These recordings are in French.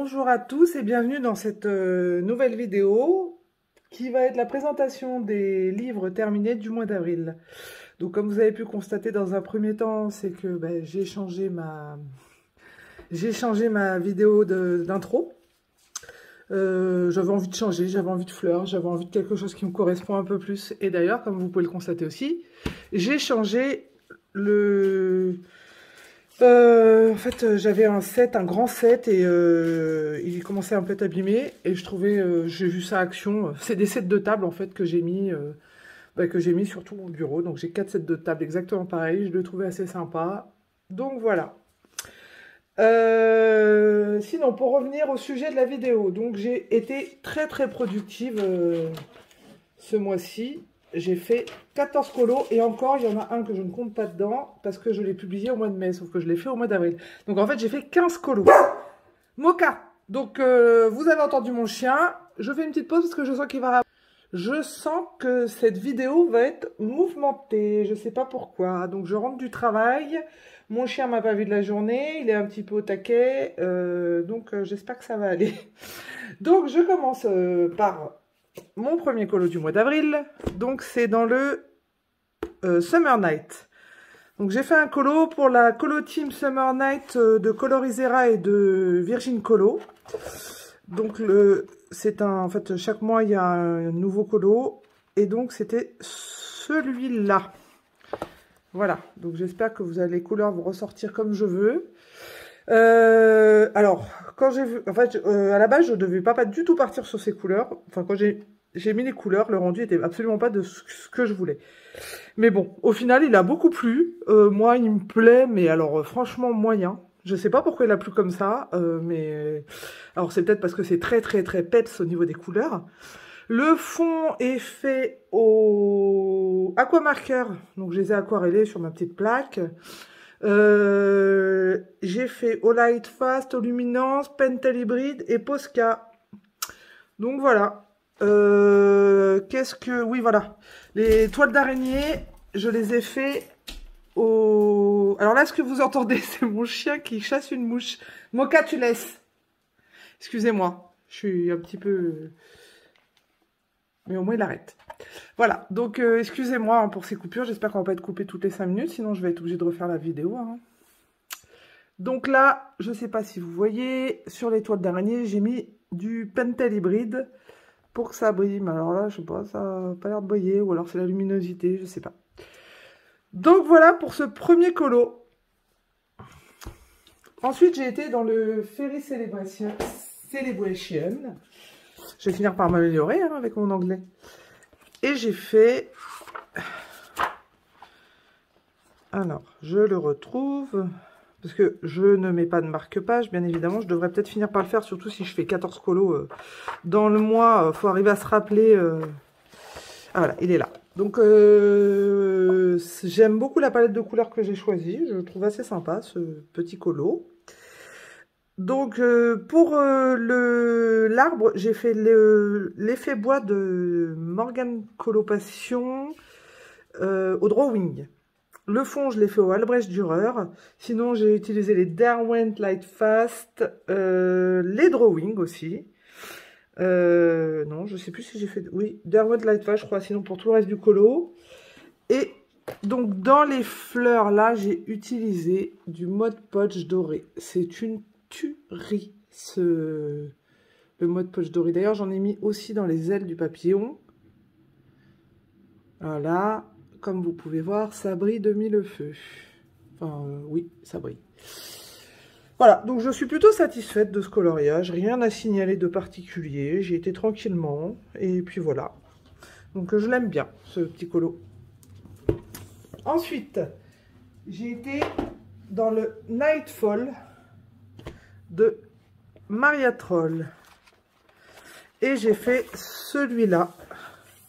Bonjour à tous et bienvenue dans cette nouvelle vidéo qui va être la présentation des livres terminés du mois d'avril. Donc comme vous avez pu constater dans un premier temps, c'est que j'ai changé ma vidéo d'intro. J'avais envie de changer, j'avais envie de fleurs, j'avais envie de quelque chose qui me correspond un peu plus. Et d'ailleurs, comme vous pouvez le constater aussi, j'ai changé le... en fait, j'avais un grand set et il commençait un peu à abîmer et je trouvais, j'ai vu ça action. C'est des sets de table en fait que j'ai mis sur tout mon bureau. Donc j'ai 4 sets de table exactement pareil. Je le trouvais assez sympa. Donc voilà. Sinon, pour revenir au sujet de la vidéo, donc j'ai été très productive ce mois-ci. J'ai fait 14 colos et encore, il y en a un que je ne compte pas dedans parce que je l'ai publié au mois de mai, sauf que je l'ai fait au mois d'avril. Donc en fait, j'ai fait 15 colos. Mocha. Donc vous avez entendu mon chien. Je fais une petite pause parce que je sens qu'il va... Je sens que cette vidéo va être mouvementée. Je ne sais pas pourquoi. Donc je rentre du travail. Mon chien m'a pas vu de la journée. Il est un petit peu au taquet. J'espère que ça va aller. Donc je commence par... mon premier colo du mois d'avril, donc c'est dans le Summer Night. Donc j'ai fait un colo pour la colo team Summer Night de Colorisera et de Virgin Colo. Donc en fait chaque mois il y a un nouveau colo et donc c'était celui-là. Voilà, donc j'espère que vous allez les couleurs vous ressortir comme je veux. Alors, quand j'ai vu, en fait, à la base, je devais pas du tout partir sur ces couleurs. Enfin, quand j'ai mis les couleurs, le rendu était absolument pas de ce que je voulais. Mais bon, au final, il a beaucoup plu. Moi, il me plaît, mais alors, franchement, moyen. Je sais pas pourquoi il a plu comme ça, mais... Alors, c'est peut-être parce que c'est très peps au niveau des couleurs. Le fond est fait au aquamarker. Donc, je les ai aquarellés sur ma petite plaque. J'ai fait au Light Fast, au Luminance, Pentel Hybride et Posca. Donc voilà. Oui, voilà. Les toiles d'araignée, je les ai fait au... Alors là, ce que vous entendez, c'est mon chien qui chasse une mouche. Mocha, tu laisses. Excusez-moi, je suis un petit peu... Mais au moins, il arrête. Voilà, donc excusez-moi hein, pour ces coupures. J'espère qu'on va pas être coupé toutes les 5 minutes. Sinon, je vais être obligée de refaire la vidéo. Hein. Donc là, je ne sais pas si vous voyez, sur les toiles d'araignée, j'ai mis du Pentel hybride pour que ça brille. Mais alors là, je sais pas, ça n'a pas l'air de briller. Ou alors c'est la luminosité, je ne sais pas. Donc voilà pour ce premier colo. Ensuite, j'ai été dans le Fairy Celebration. Je vais finir par m'améliorer hein, avec mon anglais. Et j'ai fait... Alors, je le retrouve... Parce que je ne mets pas de marque-page, bien évidemment. Je devrais peut-être finir par le faire, surtout si je fais 14 colos dans le mois. Il faut arriver à se rappeler... Ah voilà, il est là. Donc, j'aime beaucoup la palette de couleurs que j'ai choisie. Je trouve assez sympa, ce petit colo. Donc, pour l'arbre, j'ai fait l'effet bois de Morgan Coloration au drawing. Le fond, je l'ai fait au Albrecht Dürer. Sinon, j'ai utilisé les Derwent Lightfast, les drawing aussi. Non, je ne sais plus si j'ai fait... Oui, Derwent Lightfast, je crois. Sinon, pour tout le reste du colo. Et donc, dans les fleurs, là, j'ai utilisé du Mod Podge doré. C'est une tuerie, le Mod Podge doré. D'ailleurs, j'en ai mis aussi dans les ailes du papillon. Voilà. Comme vous pouvez voir, ça brille de mille feux. Enfin, oui, ça brille. Voilà, donc je suis plutôt satisfaite de ce coloriage. Rien à signaler de particulier. J'ai été tranquillement. Et puis voilà. Donc je l'aime bien, ce petit colo. Ensuite, j'ai été dans le Nightfall de Maria Troll. Et j'ai fait celui-là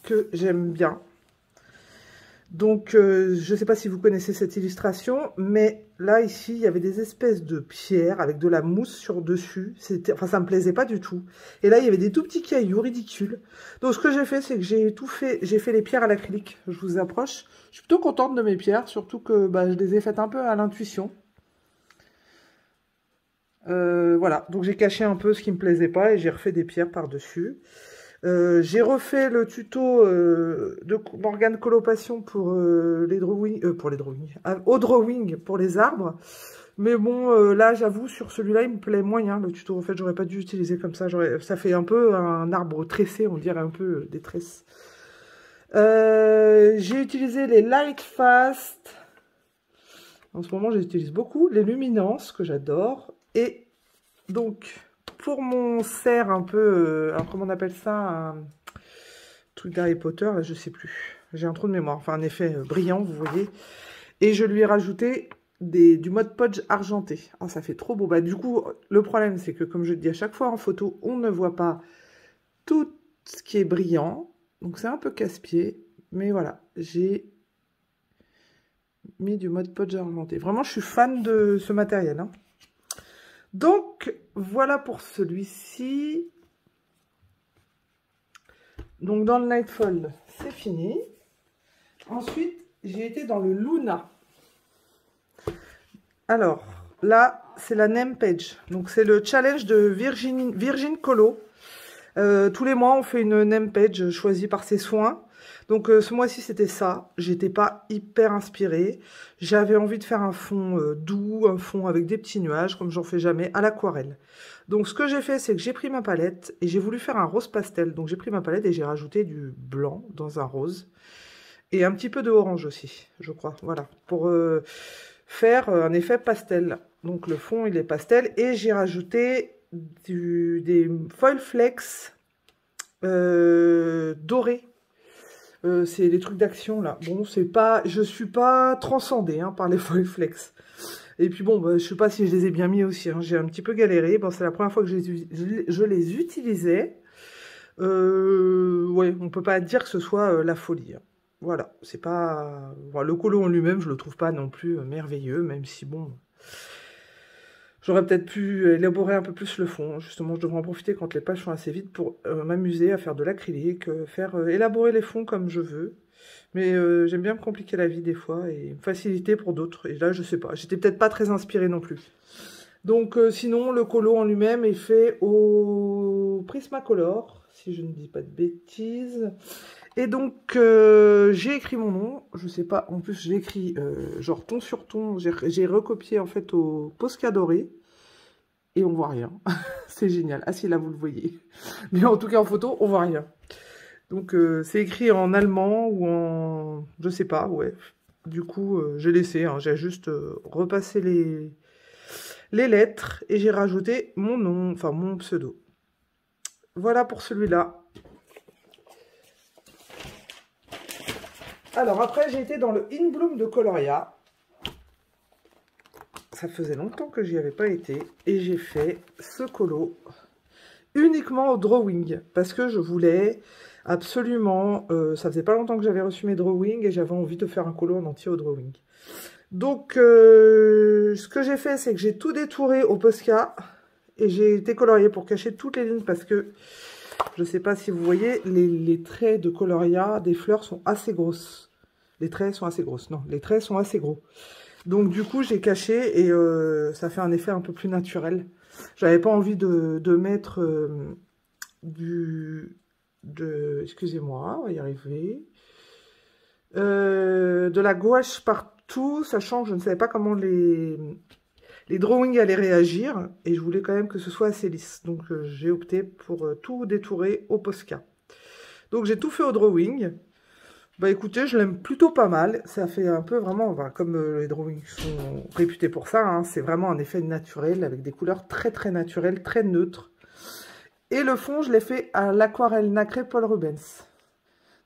que j'aime bien. Donc, je ne sais pas si vous connaissez cette illustration, mais là, ici, il y avait des espèces de pierres avec de la mousse sur dessus. Enfin, ça ne me plaisait pas du tout. Et là, il y avait des tout petits cailloux ridicules. Donc, ce que j'ai fait, c'est que j'ai fait les pierres à l'acrylique. Je vous approche. Je suis plutôt contente de mes pierres, surtout que je les ai faites un peu à l'intuition. Voilà, donc j'ai caché un peu ce qui me plaisait pas et j'ai refait des pierres par-dessus. J'ai refait le tuto de Morgane Coloration pour les drawings, au drawing pour les arbres. Mais bon, là, j'avoue, sur celui-là, il me plaît moyen, le tuto. En fait, j'aurais pas dû utiliser comme ça. Ça fait un peu un arbre tressé, on dirait un peu des tresses. J'ai utilisé les Light Fast. En ce moment, j'utilise beaucoup. Les Luminances, que j'adore. Et donc, pour mon cerf un peu... comment on appelle ça, un truc d'Harry Potter, là, je sais plus. J'ai un trou de mémoire. Enfin, un effet brillant, vous voyez. Et je lui ai rajouté du Mod Podge argenté. Ah, ça fait trop beau. Bah, du coup, le problème, c'est que, comme je le dis à chaque fois en photo, on ne voit pas tout ce qui est brillant. Donc, c'est un peu casse-pied. Mais voilà, j'ai mis du Mod Podge argenté. Vraiment, je suis fan de ce matériel. Hein. Donc, voilà pour celui-ci. Donc, dans le Nightfall, c'est fini. Ensuite, j'ai été dans le Luna. Alors, là, c'est la Name Page. Donc, c'est le challenge de Virgin Colo. Tous les mois, on fait une Name Page choisie par ses soins. Donc, ce mois-ci, c'était ça. J'étais pas hyper inspirée. J'avais envie de faire un fond doux, un fond avec des petits nuages, comme j'en fais jamais, à l'aquarelle. Donc, ce que j'ai fait, c'est que j'ai pris ma palette et j'ai voulu faire un rose pastel. Donc, j'ai pris ma palette et j'ai rajouté du blanc dans un rose. Et un petit peu de orange aussi, je crois. Voilà, pour faire un effet pastel. Donc, le fond, il est pastel. Et j'ai rajouté des foil flex dorés. C'est les trucs d'action là. Bon, c'est pas, je suis pas transcendée hein, par les foil flex. Et puis bon, bah, je sais pas si je les ai bien mis aussi. Hein. J'ai un petit peu galéré. Bon, c'est la première fois que je les utilisais. Ouais, on peut pas dire que ce soit la folie. Hein. Voilà, c'est pas. Bon, le colo en lui-même, je le trouve pas non plus merveilleux, même si bon. J'aurais peut-être pu élaborer un peu plus le fond. Justement, je devrais en profiter quand les pages sont assez vides pour m'amuser à faire de l'acrylique, faire élaborer les fonds comme je veux. Mais j'aime bien me compliquer la vie des fois et me faciliter pour d'autres. Et là, je sais pas, j'étais peut-être pas très inspirée non plus. Donc sinon, le colo en lui-même est fait au Prismacolor, si je ne dis pas de bêtises. Et donc, j'ai écrit mon nom, je sais pas, en plus j'ai écrit genre ton sur ton, j'ai recopié en fait au Posca doré, et on voit rien. C'est génial. Ah si, là vous le voyez. Mais en tout cas en photo, on voit rien. Donc c'est écrit en allemand ou en... je sais pas, ouais. Du coup, j'ai laissé, hein, j'ai juste repassé les lettres, et j'ai rajouté mon nom, enfin mon pseudo. Voilà pour celui-là. Alors après, j'ai été dans le In Bloom de Coloria. Ça faisait longtemps que j'y avais pas été. Et j'ai fait ce colo uniquement au drawing. Parce que je voulais absolument... ça faisait pas longtemps que j'avais reçu mes drawings et j'avais envie de faire un colo en entier au drawing. Donc, ce que j'ai fait, c'est que j'ai tout détouré au Posca. Et j'ai été coloriée pour cacher toutes les lignes parce que... Je sais pas si vous voyez, les traits de Coloria des fleurs sont assez grosses. Les traits sont assez grosses. Non, les traits sont assez gros. Donc du coup, j'ai caché et ça fait un effet un peu plus naturel. J'avais pas envie de mettre excusez-moi, on va y arriver. De la gouache partout, sachant que je ne savais pas comment les drawings allaient réagir. Et je voulais quand même que ce soit assez lisse. Donc j'ai opté pour tout détourer au Posca. Donc j'ai tout fait au drawing. Bah écoutez, je l'aime plutôt pas mal. Ça fait un peu vraiment, bah, comme les drawings sont réputés pour ça, hein, c'est vraiment un effet naturel avec des couleurs très très naturelles, très neutres. Et le fond, je l'ai fait à l'aquarelle nacrée Paul Rubens.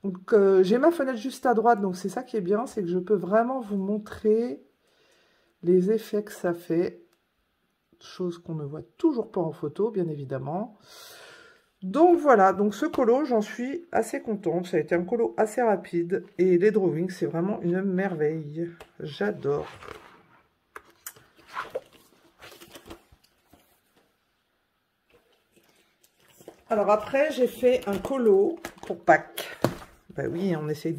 Donc j'ai ma fenêtre juste à droite, donc c'est ça qui est bien, c'est que je peux vraiment vous montrer les effets que ça fait. Chose qu'on ne voit toujours pas en photo, bien évidemment. Donc voilà, donc ce colo, j'en suis assez contente. Ça a été un colo assez rapide. Et les drawings, c'est vraiment une merveille. J'adore. Alors après, j'ai fait un colo pour Pâques. Bah oui, on essaye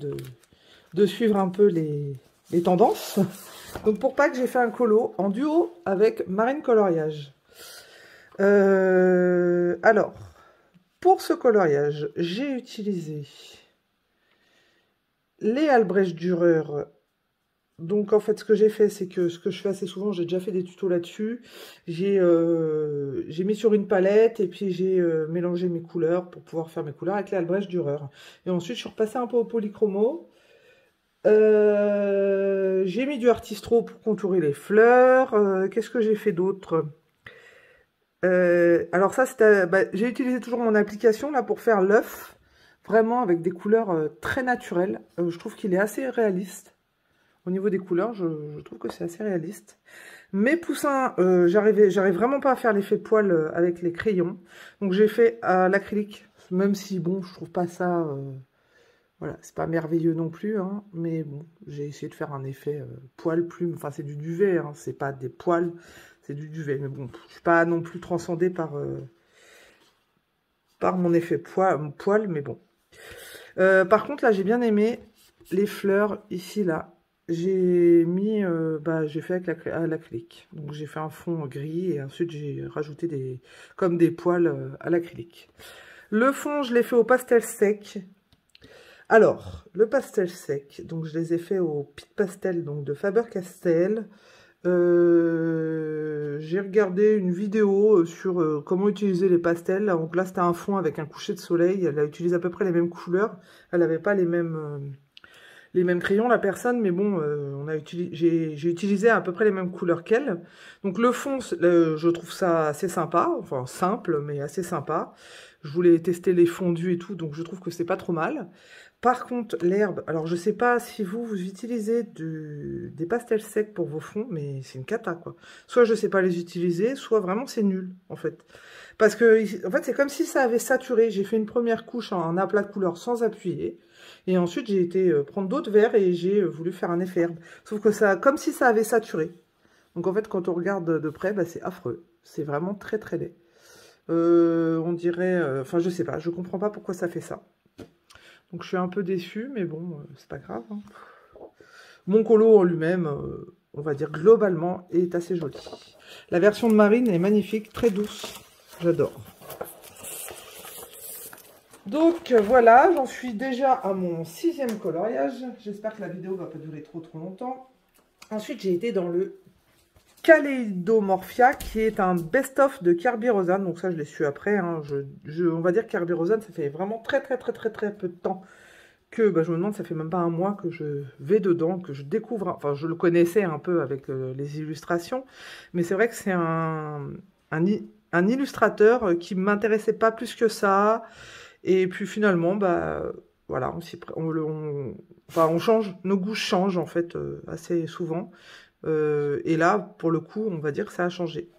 de suivre un peu les tendances. Donc pour Pâques, j'ai fait un colo en duo avec Marine Coloriage. Alors, pour ce coloriage, j'ai utilisé les Albrecht Dürer. Donc en fait, ce que j'ai fait, c'est que ce que je fais assez souvent, j'ai déjà fait des tutos là-dessus. J'ai mis sur une palette et puis j'ai mélangé mes couleurs pour pouvoir faire mes couleurs avec les Albrecht Dürer. Et ensuite, je suis repassée un peu au polychromo. J'ai mis du Artistro pour contourer les fleurs. Qu'est-ce que j'ai fait d'autre? Alors ça, j'ai utilisé toujours mon application là pour faire l'œuf, vraiment avec des couleurs très naturelles. Je trouve qu'il est assez réaliste. Au niveau des couleurs, je trouve que c'est assez réaliste. Mes poussins, j'arrive vraiment pas à faire l'effet poil avec les crayons. Donc j'ai fait à l'acrylique, même si bon, je trouve pas ça... voilà, c'est pas merveilleux non plus, hein, mais bon, j'ai essayé de faire un effet poil plume. Enfin, c'est du duvet, hein, c'est pas des poils, c'est du duvet. Mais bon, je suis pas non plus transcendée par mon effet poil, mais bon. Par contre, là, j'ai bien aimé les fleurs ici, là. J'ai mis, j'ai fait avec l'acrylique. Donc j'ai fait un fond gris et ensuite j'ai rajouté comme des poils à l'acrylique. Le fond, je l'ai fait au pastel sec. Alors, le pastel sec, donc je les ai fait au Pit Pastel donc de Faber-Castell. J'ai regardé une vidéo sur comment utiliser les pastels. Donc là, c'était un fond avec un coucher de soleil. Elle a utilisé à peu près les mêmes couleurs. Elle n'avait pas les mêmes crayons, la personne, mais bon, j'ai utilisé à peu près les mêmes couleurs qu'elle. Donc le fond, je trouve ça assez sympa, enfin simple, mais assez sympa. Je voulais tester les fondus et tout, donc je trouve que c'est pas trop mal. Par contre, l'herbe, alors je sais pas si vous utilisez des pastels secs pour vos fonds, mais c'est une cata, quoi. Soit je sais pas les utiliser, soit vraiment c'est nul, en fait. Parce que, en fait, c'est comme si ça avait saturé. J'ai fait une première couche en aplat de couleur sans appuyer. Et ensuite, j'ai été prendre d'autres verres et j'ai voulu faire un effet herbe. Sauf que ça, comme si ça avait saturé. Donc en fait, quand on regarde de près, c'est affreux. C'est vraiment très très laid. On dirait... Enfin, je sais pas, je comprends pas pourquoi ça fait ça. Donc je suis un peu déçue, mais bon, c'est pas grave. Hein. Mon colo en lui-même, on va dire globalement, est assez joli. La version de Marine est magnifique, très douce. J'adore. Donc voilà, j'en suis déjà à mon 6e coloriage. J'espère que la vidéo va pas durer trop longtemps. Ensuite, j'ai été dans le Kaleidomorphia, qui est un best-of de Kerby Rosan. Donc ça, je l'ai su après. Hein. On va dire que Kerby Rosan, ça fait vraiment très peu de temps que je me demande, ça fait même pas un mois que je vais dedans, que je découvre. Enfin, je le connaissais un peu avec les illustrations, mais c'est vrai que c'est un illustrateur qui m'intéressait pas plus que ça. Et puis finalement, voilà, on change, nos goûts changent en fait assez souvent. Et là, pour le coup, on va dire que ça a changé.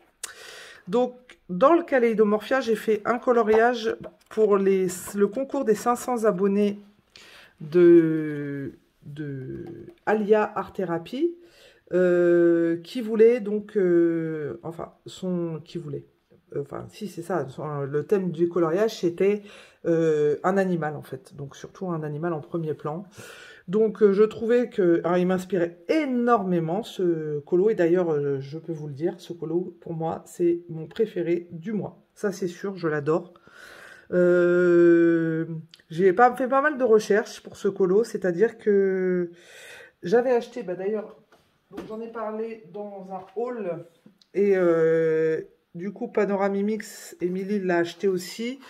Donc, dans le Kaleidomorphia, j'ai fait un coloriage pour le concours des 500 abonnés de Alia Art Therapy, qui voulait donc, si c'est ça, le thème du coloriage c'était un animal en fait, donc surtout un animal en premier plan. Donc je trouvais que, alors, il m'inspirait énormément ce colo, et d'ailleurs je peux vous le dire, ce colo pour moi c'est mon préféré du mois, ça c'est sûr, je l'adore. J'ai fait pas mal de recherches pour ce colo, c'est-à-dire que j'avais acheté, d'ailleurs, j'en ai parlé dans un haul, et du coup Panoramimix, Émilie l'a acheté aussi,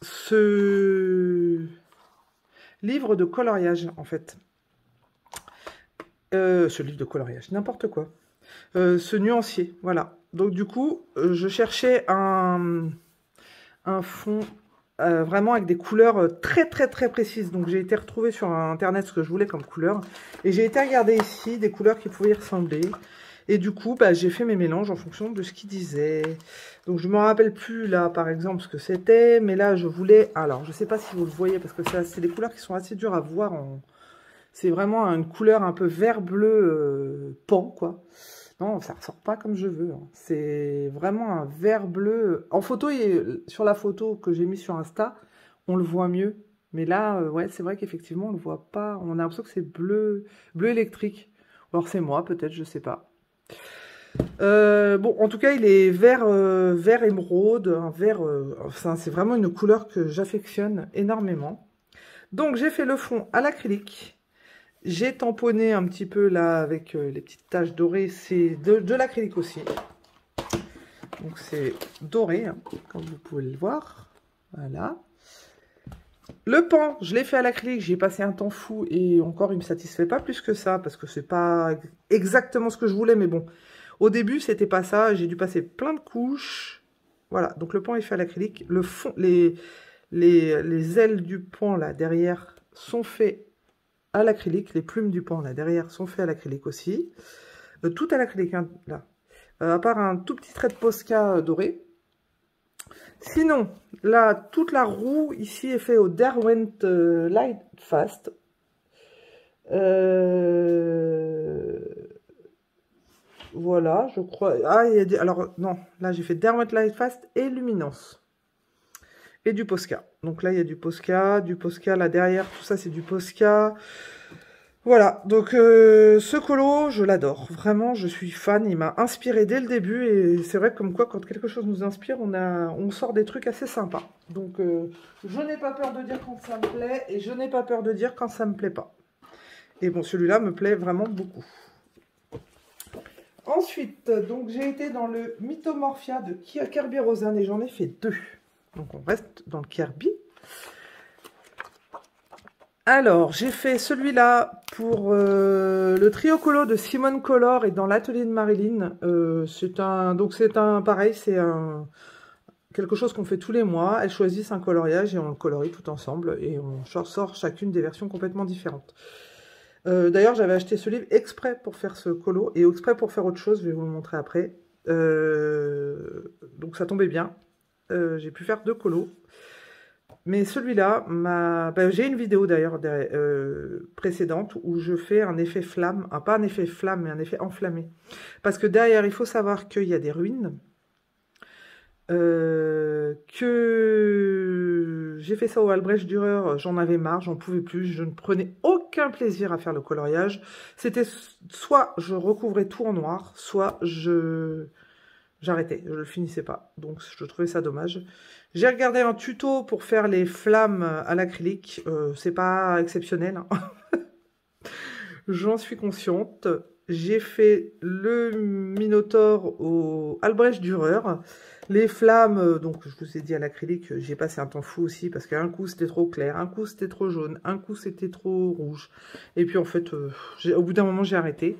ce livre de coloriage en fait. Ce livre de coloriage, n'importe quoi. Ce nuancier, voilà. Donc du coup, je cherchais un fond vraiment avec des couleurs très précises. Donc j'ai été retrouver sur internet ce que je voulais comme couleur. Et j'ai été regarder ici des couleurs qui pouvaient y ressembler. Et du coup, j'ai fait mes mélanges en fonction de ce qu'il disait. Donc je ne me rappelle plus là, par exemple, ce que c'était. Mais là, je voulais... Alors, je ne sais pas si vous le voyez, parce que c'est des couleurs qui sont assez dures à voir. C'est vraiment une couleur un peu vert-bleu pan, quoi. Non, ça ressort pas comme je veux. Hein. C'est vraiment un vert bleu. En photo, sur la photo que j'ai mise sur Insta, on le voit mieux. Mais là, ouais, c'est vrai qu'effectivement, on le voit pas. On a l'impression que c'est bleu électrique. Alors c'est moi, peut-être, je sais pas. Bon, en tout cas, il est vert, vert émeraude, un vert, enfin, c'est vraiment une couleur que j'affectionne énormément. Donc, j'ai fait le fond à l'acrylique. J'ai tamponné un petit peu là avec les petites taches dorées, c'est de l'acrylique aussi. Donc, c'est doré, hein, comme vous pouvez le voir. Voilà. Le pan, je l'ai fait à l'acrylique, j'ai passé un temps fou et encore, il me satisfait pas plus que ça parce que c'est pas exactement ce que je voulais, mais bon. Au début, c'était pas ça, j'ai dû passer plein de couches. Voilà, donc le pan est fait à l'acrylique. Le fond, les ailes du pan là derrière sont faits à l'acrylique. Les plumes du pan là derrière sont faits à l'acrylique aussi. Tout à l'acrylique, hein, là. À part un tout petit trait de Posca doré. Sinon, là, toute la roue ici est faite au Derwent Light Fast. Voilà, je crois. Ah, il y a des... Alors, non, là, j'ai fait Derwent Light Fast et Luminance. Et du Posca. Donc là, il y a du Posca, là derrière, tout ça, c'est du Posca. Voilà, donc ce colo, je l'adore. Vraiment, je suis fan. Il m'a inspiré dès le début. Et c'est vrai comme quoi, quand quelque chose nous inspire, on sort des trucs assez sympas. Donc, je n'ai pas peur de dire quand ça me plaît. Et je n'ai pas peur de dire quand ça me plaît pas. Et bon, celui-là me plaît vraiment beaucoup. Ensuite, donc j'ai été dans le Mythomorphia de Kirby Rosen. Et j'en ai fait 2. Donc, on reste dans le Kirby. Alors, j'ai fait celui-là pour le trio colo de Simone Color et dans l'atelier de Marilyn. Pareil, c'est quelque chose qu'on fait tous les mois. Elles choisissent un coloriage et on le colorie tout ensemble et on sort chacune des versions complètement différentes. D'ailleurs, j'avais acheté ce livre exprès pour faire ce colo et exprès pour faire autre chose. Je vais vous le montrer après. Donc, ça tombait bien. J'ai pu faire 2 colos. Mais celui-là, j'ai une vidéo d'ailleurs précédente où je fais un effet flamme, pas un effet flamme, mais un effet enflammé. Parce que derrière, il faut savoir qu'il y a des ruines, que j'ai fait ça au Albrecht Dürer, j'en avais marre, j'en pouvais plus, je ne prenais aucun plaisir à faire le coloriage. C'était soit je recouvrais tout en noir, soit j'arrêtais, je ne le finissais pas. Donc je trouvais ça dommage. J'ai regardé un tuto pour faire les flammes à l'acrylique. C'est pas exceptionnel, hein. J'en suis consciente. J'ai fait le Minotaure au Albrecht Dürer. Les flammes, donc je vous ai dit à l'acrylique, j'ai passé un temps fou aussi parce qu'un coup c'était trop clair, un coup c'était trop jaune, un coup c'était trop rouge. Et puis en fait, au bout d'un moment j'ai arrêté.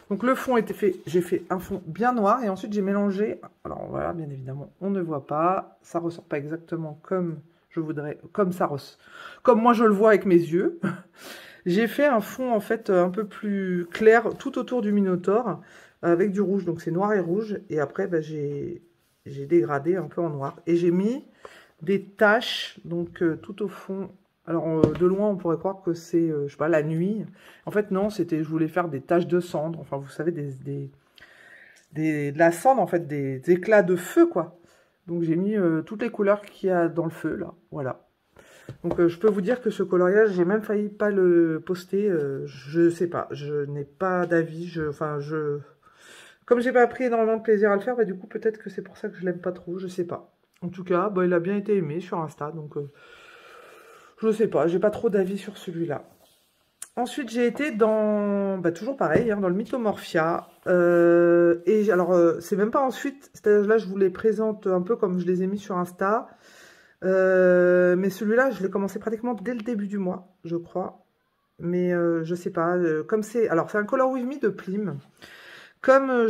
Donc le fond était fait, j'ai fait un fond bien noir et ensuite j'ai mélangé. Alors voilà, bien évidemment, on ne voit pas, ça ressort pas exactement comme je voudrais, comme moi je le vois avec mes yeux. J'ai fait un fond en fait un peu plus clair tout autour du Minotaure avec du rouge, donc c'est noir et rouge. Et après j'ai dégradé un peu en noir et j'ai mis des taches donc tout au fond. Alors, de loin, on pourrait croire que c'est, je sais pas, la nuit. En fait, non, je voulais faire des taches de cendre. Enfin, vous savez, de la cendre, en fait, des éclats de feu, quoi. Donc, j'ai mis toutes les couleurs qu'il y a dans le feu, là. Voilà. Donc, je peux vous dire que ce coloriage, j'ai même failli pas le poster. Je sais pas, je n'ai pas d'avis. Comme j'ai pas pris énormément de plaisir à le faire, bah, du coup, peut-être que c'est pour ça que je l'aime pas trop. Je sais pas. En tout cas, bah, il a bien été aimé sur Insta, donc... je sais pas, j'ai pas trop d'avis sur celui-là. Ensuite, j'ai été dans, toujours pareil, hein, dans le Mythomorphia. Et alors, c'est même pas ensuite, c'est-à-dire là, je vous les présente un peu comme je les ai mis sur Insta. Mais celui-là, je l'ai commencé pratiquement dès le début du mois, je crois. Mais je sais pas, comme c'est... Alors, c'est un Color With Me de Plim. Comme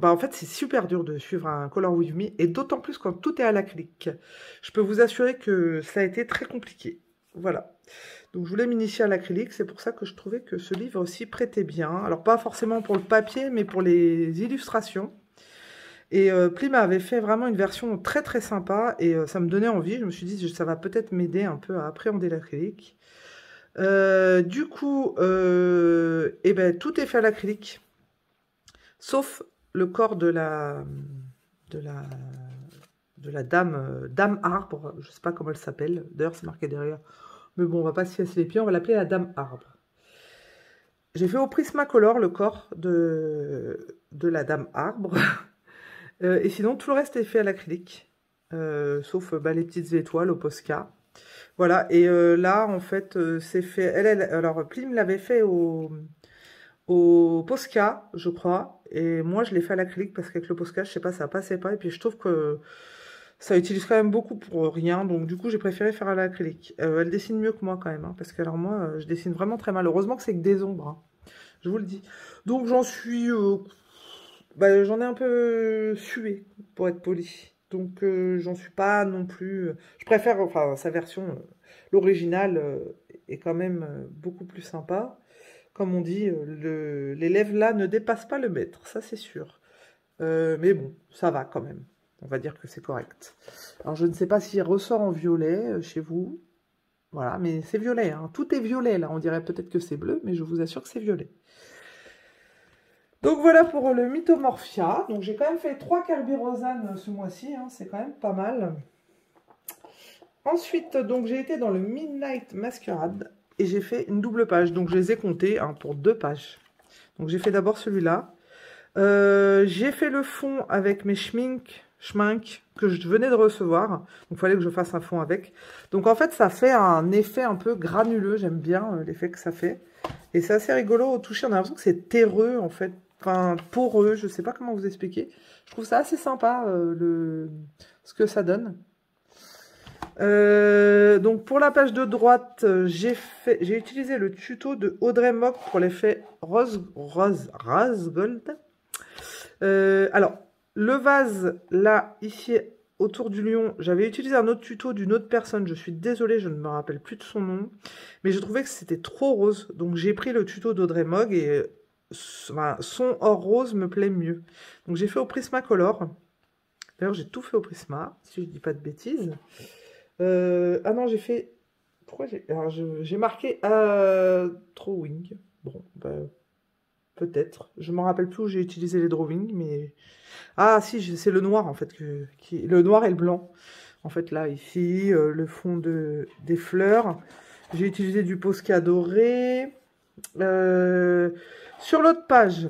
en fait, c'est super dur de suivre un Color With Me, et d'autant plus quand tout est à l'acrylique. Je peux vous assurer que ça a été très compliqué. Voilà. Donc, je voulais m'initier à l'acrylique, c'est pour ça que je trouvais que ce livre aussi prêtait bien. Alors, pas forcément pour le papier, mais pour les illustrations. Et Plim avait fait vraiment une version très très sympa, et ça me donnait envie. Je me suis dit, ça va peut-être m'aider un peu à appréhender l'acrylique. Du coup, tout est fait à l'acrylique, sauf le corps de la dame arbre, je sais pas comment elle s'appelle, d'ailleurs c'est marqué derrière, mais bon, on va pas s'y casser les pieds, on va l'appeler la dame arbre. J'ai fait au Prismacolor le corps de la dame arbre. Et sinon, tout le reste est fait à l'acrylique. Sauf bah, les petites étoiles au Posca. Voilà, et là, en fait, c'est fait... alors, Plim l'avait fait au Posca, je crois. Et moi, je l'ai fait à l'acrylique parce qu'avec le Posca, je sais pas, ça passait pas. Et puis, je trouve que ça utilise quand même beaucoup pour rien. Donc, du coup, j'ai préféré faire à l'acrylique. Elle dessine mieux que moi quand même. Hein, parce que, alors, moi, je dessine vraiment très mal. Heureusement que c'est que des ombres. Hein, je vous le dis. Donc, j'en suis... bah, j'en ai un peu sué, pour être poli. Donc, j'en suis pas non plus... je préfère, enfin, sa version, l'original, est quand même beaucoup plus sympa. Comme on dit, l'élève là ne dépasse pas le maître, ça c'est sûr. Mais bon, ça va quand même. On va dire que c'est correct. Alors, je ne sais pas s'il ressort en violet chez vous. Voilà, mais c'est violet, hein. Tout est violet là. On dirait peut-être que c'est bleu, mais je vous assure que c'est violet. Donc voilà pour le Mythomorphia. Donc j'ai quand même fait 3 Kerberosan ce mois-ci, hein, c'est quand même pas mal. Ensuite, donc j'ai été dans le Midnight Masquerade et j'ai fait une double page. Donc je les ai comptés hein, pour 2 pages. Donc j'ai fait d'abord celui-là. J'ai fait le fond avec mes schmink que je venais de recevoir. Donc il fallait que je fasse un fond avec. Donc en fait ça fait un effet un peu granuleux. J'aime bien l'effet que ça fait. Et c'est assez rigolo au toucher. On a l'impression que c'est terreux en fait. Enfin, poreux, je sais pas comment vous expliquer. Je trouve ça assez sympa, ce que ça donne. Donc, pour la page de droite, j'ai utilisé le tuto de Audrey Mock pour l'effet rose gold. Alors, le vase, là, ici, autour du lion, j'avais utilisé un autre tuto d'une autre personne. Je suis désolée, je ne me rappelle plus de son nom. Mais je trouvais que c'était trop rose. Donc, j'ai pris le tuto d'Audrey Mock et... son or rose me plaît mieux. Donc j'ai fait au Prismacolor. D'ailleurs j'ai tout fait au Prisma, si je dis pas de bêtises. Ah non, j'ai fait... Pourquoi j'ai... Alors j'ai marqué drawing. Bon, bah, peut-être. Je m'en rappelle plus où j'ai utilisé les drawings, mais... Ah si, c'est le noir en fait. Le noir et le blanc. En fait là, ici, le fond des fleurs. J'ai utilisé du Posca doré. Sur l'autre page,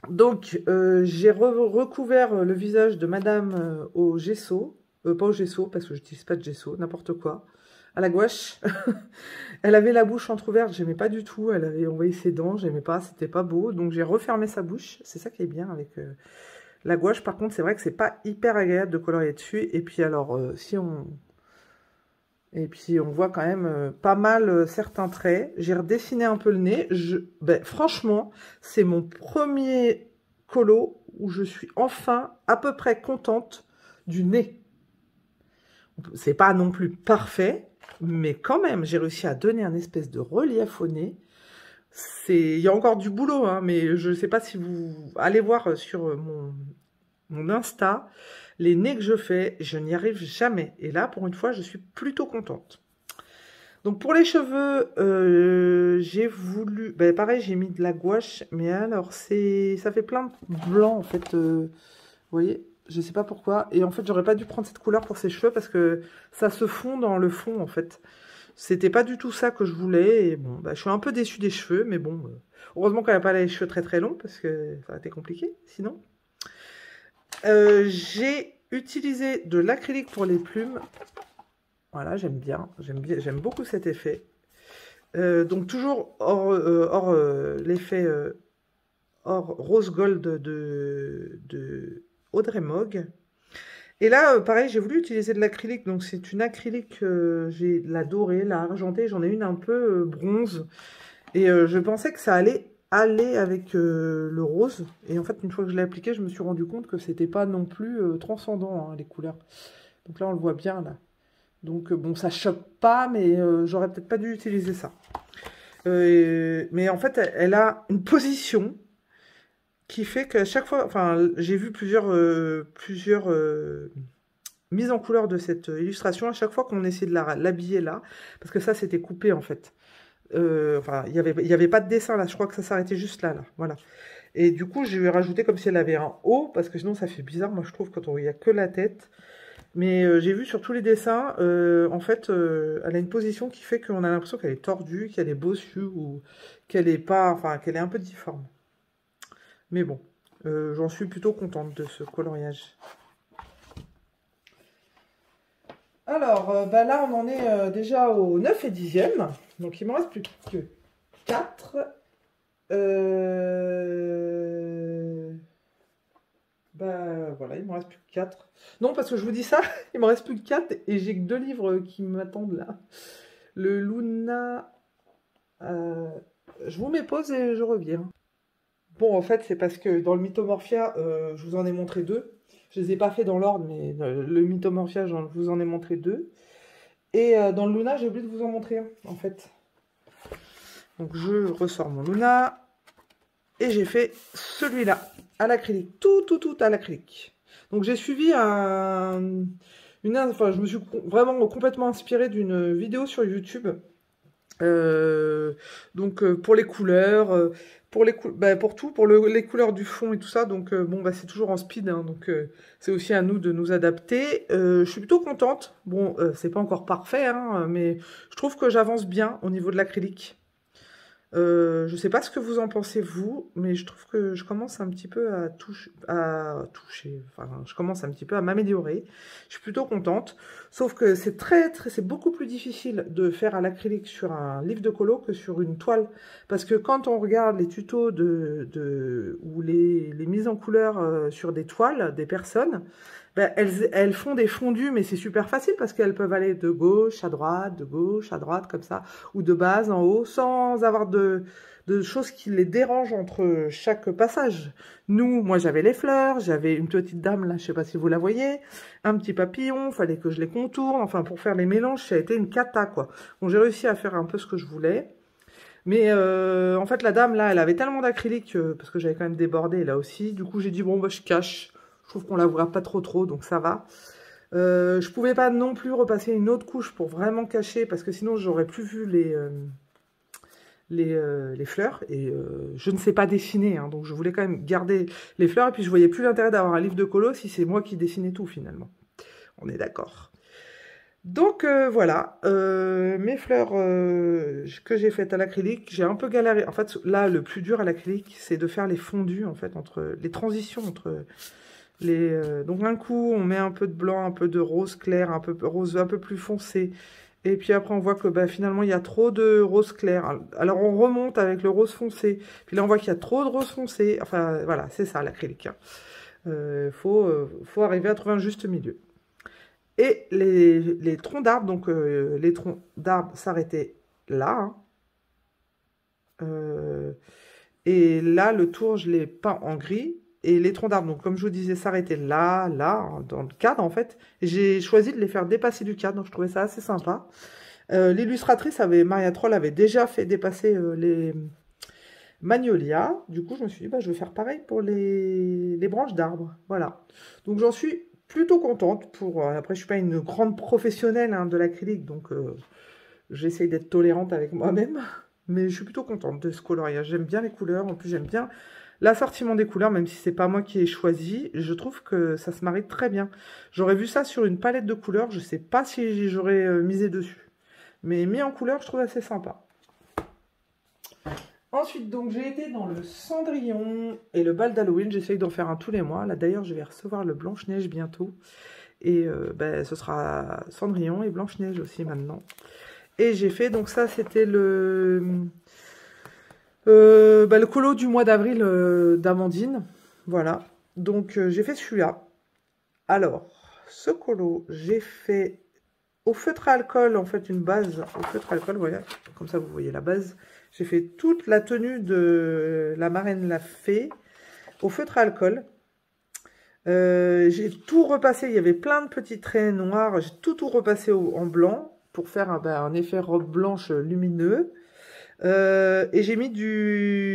donc j'ai recouvert le visage de madame au gesso, pas au gesso parce que je n'utilise pas de gesso, n'importe quoi, à la gouache. Elle avait la bouche entrouverte, j'aimais pas du tout, elle avait envoyé ses dents, j'aimais pas, c'était pas beau, donc j'ai refermé sa bouche, c'est ça qui est bien avec la gouache. Par contre c'est vrai que c'est pas hyper agréable de colorier dessus, et puis alors Et puis, on voit quand même pas mal certains traits. J'ai redessiné un peu le nez. Ben, franchement, c'est mon premier colo où je suis enfin à peu près contente du nez. C'est pas non plus parfait, mais quand même, j'ai réussi à donner un espèce de relief au nez. Il y a encore du boulot, hein, mais je ne sais pas si vous allez voir sur mon Insta. Les nez que je fais, je n'y arrive jamais. Et là, pour une fois, je suis plutôt contente. Donc, pour les cheveux, j'ai voulu... Ben, pareil, j'ai mis de la gouache. Mais alors, ça fait plein de blanc, en fait. Vous voyez, je ne sais pas pourquoi. Et en fait, j'aurais pas dû prendre cette couleur pour ses cheveux parce que ça se fond dans le fond, en fait. C'était pas du tout ça que je voulais. Et bon, ben, je suis un peu déçue des cheveux. Mais bon, heureusement qu'elle n'a pas les cheveux très très longs parce que ça aurait été compliqué, sinon. J'ai utilisé de l'acrylique pour les plumes. Voilà, j'aime bien, j'aime beaucoup cet effet. Donc toujours hors l'effet hors rose gold de Audrey Mock. Et là, pareil, j'ai voulu utiliser de l'acrylique. Donc c'est une acrylique, j'ai la dorée, la argentée, j'en ai une un peu bronze. Et je pensais que ça allait aller avec le rose. Et en fait, une fois que je l'ai appliqué, je me suis rendu compte que c'était pas non plus transcendant, hein, les couleurs. Donc là, on le voit bien, là. Donc, bon, ça choque pas, mais j'aurais peut-être pas dû utiliser ça. Mais en fait, elle a une position qui fait qu'à chaque fois... Enfin, j'ai vu plusieurs mises en couleur de cette illustration. À chaque fois qu'on essayait de l'habiller là, parce que ça, c'était coupé, en fait. Enfin, il y avait pas de dessin là, je crois que ça s'arrêtait juste là, voilà. Et du coup, je lui ai rajouté comme si elle avait un haut, parce que sinon ça fait bizarre, moi je trouve, quand il n'y a que la tête. Mais j'ai vu sur tous les dessins, en fait, elle a une position qui fait qu'on a l'impression qu'elle est tordue, qu'elle est bossue ou qu'elle est pas, enfin, qu'elle est un peu difforme. Mais bon, j'en suis plutôt contente de ce coloriage. Alors, bah là, on en est déjà au 9 et 10e. Donc, il me reste plus que 4. Bah voilà, il me reste plus que 4. Non, parce que je vous dis ça, il me reste plus que 4 et j'ai que 2 livres qui m'attendent là. Le Luna... je vous mets pause et je reviens. Bon, en fait, c'est parce que dans le Mythomorphia, je vous en ai montré 2. Je les ai pas fait dans l'ordre, mais le Mythomorphia, je vous en ai montré 2. Et dans le Luna, j'ai oublié de vous en montrer un, en fait. Donc, je ressors mon Luna. Et j'ai fait celui-là, à l'acrylique. Tout à l'acrylique. Donc, j'ai suivi enfin, je me suis vraiment complètement inspirée d'une vidéo sur YouTube. Pour les couleurs, pour tout, pour les couleurs du fond et tout ça. Donc, bon, bah, c'est toujours en speed. Hein, donc, c'est aussi à nous de nous adapter. Je suis plutôt contente. Bon, c'est pas encore parfait, hein, mais je trouve que j'avance bien au niveau de l'acrylique. Je sais pas ce que vous en pensez vous, mais je trouve que je commence un petit peu à toucher, enfin, je commence un petit peu à m'améliorer. Je suis plutôt contente, sauf que c'est c'est beaucoup plus difficile de faire à l'acrylique sur un livre de colo que sur une toile, parce que quand on regarde les tutos ou les mises en couleur sur des toiles des personnes, ben, elles font des fondus, mais c'est super facile parce qu'elles peuvent aller de gauche à droite, comme ça, ou de bas en haut, sans avoir de choses qui les dérangent entre chaque passage. Moi j'avais les fleurs, j'avais une petite dame là, je sais pas si vous la voyez, un petit papillon, fallait que je les contourne, enfin pour faire les mélanges, ça a été une cata quoi. Bon, j'ai réussi à faire un peu ce que je voulais. Mais en fait, la dame, là, elle avait tellement d'acrylique, parce que j'avais quand même débordé, là aussi. Du coup, j'ai dit, bon, bah, je cache. Je trouve qu'on la voit pas trop, donc ça va. Je pouvais pas non plus repasser une autre couche pour vraiment cacher, parce que sinon, j'aurais plus vu les fleurs. Et je ne sais pas dessiner, hein, donc je voulais quand même garder les fleurs. Et puis, je voyais plus l'intérêt d'avoir un livre de colo si c'est moi qui dessinais tout, finalement. On est d'accord. Donc voilà, mes fleurs que j'ai faites à l'acrylique, j'ai un peu galéré. En fait, là, le plus dur à l'acrylique, c'est de faire les fondus, en fait, entre les transitions entre les... donc un coup, on met un peu de blanc, un peu de rose clair, un peu rose un peu plus foncé. Et puis après, on voit que bah, finalement, il y a trop de rose clair. Alors, on remonte avec le rose foncé. Puis là, on voit qu'il y a trop de rose foncé. Enfin, voilà, c'est ça, l'acrylique. Hein. Faut arriver à trouver un juste milieu. Et les troncs d'arbres, donc les troncs d'arbres s'arrêtaient là. Hein. Et là, le tour, je l'ai peint en gris. Et les troncs d'arbres, donc comme je vous disais, s'arrêtaient là, hein, dans le cadre en fait. J'ai choisi de les faire dépasser du cadre, donc je trouvais ça assez sympa. L'illustratrice, Maria Troll, avait déjà fait dépasser les magnolias. Du coup, je me suis dit, bah, je vais faire pareil pour les branches d'arbres. Voilà. Donc j'en suis plutôt contente. Après, je suis pas une grande professionnelle hein, de l'acrylique, donc j'essaye d'être tolérante avec moi-même. Mais je suis plutôt contente de ce coloriage. J'aime bien les couleurs. En plus, j'aime bien l'assortiment des couleurs, même si c'est pas moi qui ai choisi. Je trouve que ça se marie très bien. J'aurais vu ça sur une palette de couleurs. Je sais pas si j'aurais misé dessus. Mais mis en couleur, je trouve assez sympa. Ensuite, donc, j'ai été dans le Cendrillon et le bal d'Halloween. J'essaye d'en faire un tous les mois. Là, d'ailleurs, je vais recevoir le Blanche-Neige bientôt. Et ce sera Cendrillon et Blanche-Neige aussi maintenant. Et j'ai fait, donc ça, c'était le colo du mois d'avril d'Amandine. Voilà. Donc, j'ai fait celui-là. Alors, ce colo, j'ai fait au feutre à alcool, en fait, une base au feutre à alcool. Voilà. Comme ça, vous voyez la base. J'ai fait toute la tenue de la marraine la fée au feutre à alcool. J'ai tout repassé, il y avait plein de petits traits noirs. J'ai tout repassé en blanc pour faire un effet robe blanche lumineux. Et j'ai mis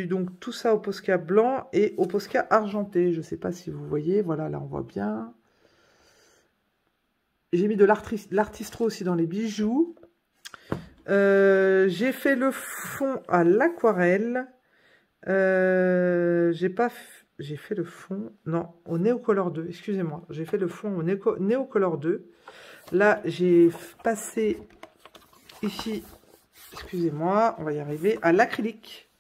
donc tout ça au Posca blanc et au Posca argenté. Je ne sais pas si vous voyez, voilà, là on voit bien. J'ai mis de l'artistro aussi dans les bijoux. J'ai fait le fond à l'aquarelle. J'ai pas j'ai fait le fond, non, au Neocolor 2, excusez-moi, j'ai fait le fond au Neocolor 2. Là, j'ai passé ici, excusez-moi, on va y arriver, à l'acrylique.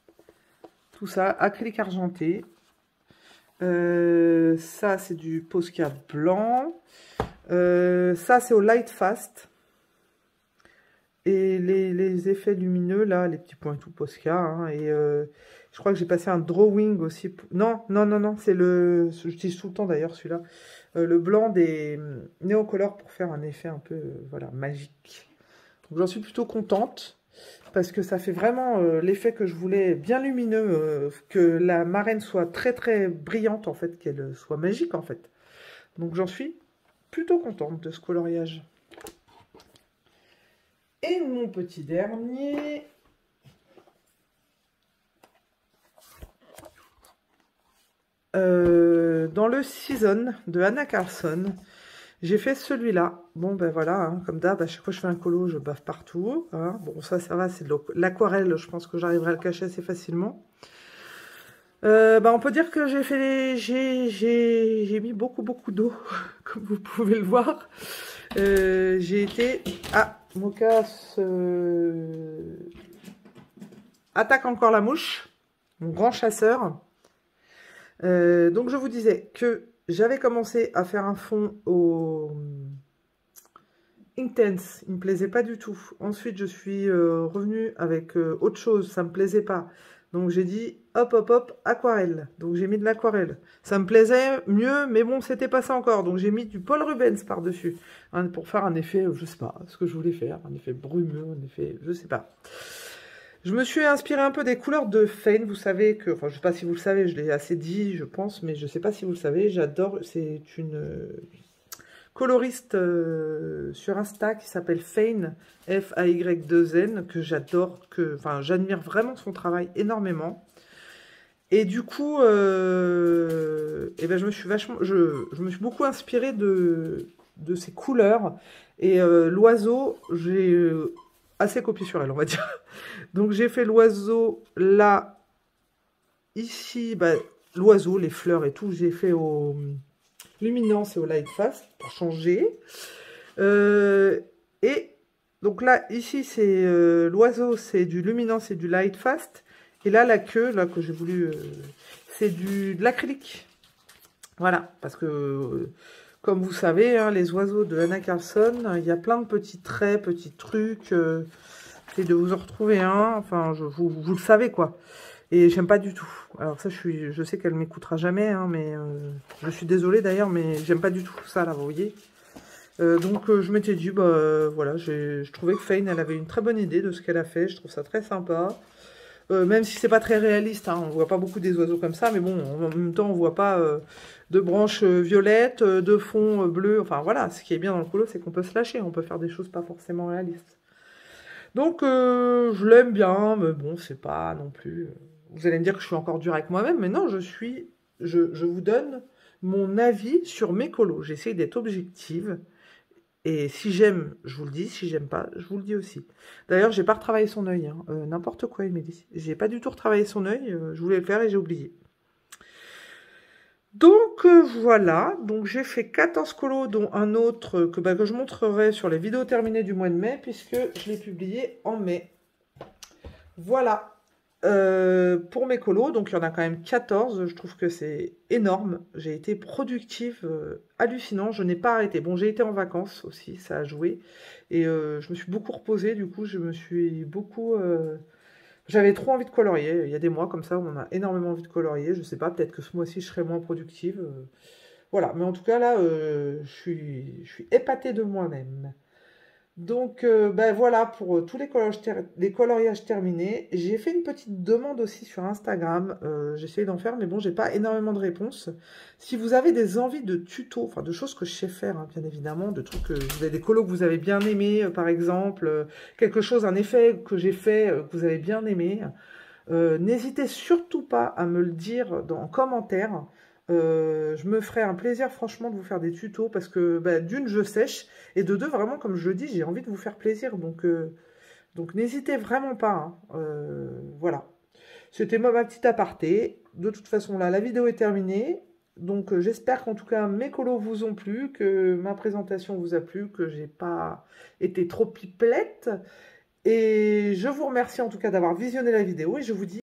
Tout ça, acrylique argenté. Ça, c'est du Posca blanc. Ça, c'est au Light Fast. Et les effets lumineux, là, les petits points et tout, Posca. Hein, et je crois que j'ai passé un drawing aussi. Non, non, non, non, c'est le... J'utilise tout le temps d'ailleurs celui-là. Le blanc des Neocolor pour faire un effet un peu, voilà, magique. Donc j'en suis plutôt contente. Parce que ça fait vraiment l'effet que je voulais, bien lumineux, que la marraine soit très très brillante en fait, qu'elle soit magique en fait. Donc j'en suis plutôt contente de ce coloriage. Et mon petit dernier, dans le Season de Anna Carlson, j'ai fait celui-là. Bon, ben voilà, hein, comme d'hab, à chaque fois que je fais un colo, je bave partout. Hein. Bon, ça va, c'est de l'aquarelle, je pense que j'arriverai à le cacher assez facilement. On peut dire que j'ai mis beaucoup d'eau, comme vous pouvez le voir. J'ai été... Ah, Mocha attaque encore la mouche, mon grand chasseur. Donc je vous disais que j'avais commencé à faire un fond au Intense, il me plaisait pas du tout. Ensuite, je suis revenue avec autre chose, ça me plaisait pas. Donc j'ai dit hop, aquarelle. Donc j'ai mis de l'aquarelle. Ça me plaisait mieux, mais bon, c'était pas ça encore. Donc j'ai mis du Paul Rubens par-dessus. Hein, pour faire un effet, je sais pas ce que je voulais faire. Un effet brumeux, un effet, je sais pas. Je me suis inspiré un peu des couleurs de Fane. Vous savez que, enfin je sais pas si vous le savez, je l'ai assez dit, je pense, mais je sais pas si vous le savez. J'adore, c'est une... coloriste sur Insta qui s'appelle Fane, F-A-Y-2-N, que j'adore, enfin j'admire vraiment son travail énormément. Et du coup, eh ben, je me suis beaucoup inspirée de ses couleurs. Et l'oiseau, j'ai assez copié sur elle, on va dire. Donc j'ai fait l'oiseau là, ici, bah, l'oiseau, les fleurs et tout, j'ai fait au Luminance et au Light Fast pour changer. Et donc là, ici, c'est l'oiseau, c'est du Luminance et du Light Fast. Et là, la queue, là, que j'ai voulu, c'est de l'acrylique. Voilà, parce que, comme vous savez, hein, les oiseaux de Anna Carlson, il y a plein de petits traits, petits trucs. Essayez de vous en retrouver un. Enfin, vous le savez, quoi. Et j'aime pas du tout. Alors ça, je sais qu'elle m'écoutera jamais, hein, mais je suis désolée d'ailleurs, mais j'aime pas du tout ça, là, vous voyez. Donc je m'étais dit, bah voilà, je trouvais que Fane, elle avait une très bonne idée de ce qu'elle a fait. Je trouve ça très sympa. Même si c'est pas très réaliste, hein, on voit pas beaucoup des oiseaux comme ça, mais bon, en même temps, on voit pas de branches violettes, de fond bleu. Enfin voilà, ce qui est bien dans le colo, c'est qu'on peut se lâcher, on peut faire des choses pas forcément réalistes. Donc je l'aime bien, mais bon, c'est pas non plus... Vous allez me dire que je suis encore dure avec moi-même, mais non, je vous donne mon avis sur mes colos. J'essaie d'être objective. Et si j'aime, je vous le dis. Si j'aime pas, je vous le dis aussi. D'ailleurs, j'ai pas retravaillé son œil. Hein. N'importe quoi, il m'a dit. J'ai pas du tout retravaillé son œil. Je voulais le faire et j'ai oublié. Donc voilà. Donc j'ai fait 14 colos, dont un autre que je montrerai sur les vidéos terminées du mois de mai, puisque je l'ai publié en mai. Voilà. Pour mes colos, donc il y en a quand même 14, je trouve que c'est énorme. J'ai été productive, hallucinant, je n'ai pas arrêté. Bon, j'ai été en vacances aussi, ça a joué. Et je me suis beaucoup reposée, du coup, je me suis beaucoup... J'avais trop envie de colorier. Il y a des mois comme ça où on a énormément envie de colorier. Je sais pas, peut-être que ce mois-ci, je serai moins productive. Voilà, mais en tout cas, là, je suis épatée de moi-même. Donc, voilà pour tous les coloriages terminés. J'ai fait une petite demande aussi sur Instagram. J'ai essayé d'en faire, mais bon, j'ai pas énormément de réponses. Si vous avez des envies de tutos, enfin de choses que je sais faire, hein, bien évidemment, de trucs que vous avez des colos que vous avez bien aimés, par exemple, quelque chose, un effet que j'ai fait que vous avez bien aimé, n'hésitez surtout pas à me le dire en commentaire. Je me ferai un plaisir franchement de vous faire des tutos parce que d'une je sèche et de deux vraiment comme je le dis j'ai envie de vous faire plaisir donc n'hésitez vraiment pas hein. Voilà. C'était ma petite aparté. De toute façon, là, la vidéo est terminée. Donc, j'espère qu'en tout cas, mes colos vous ont plu, que ma présentation vous a plu, que j'ai pas été trop pipelette. Et je vous remercie en tout cas d'avoir visionné la vidéo et je vous dis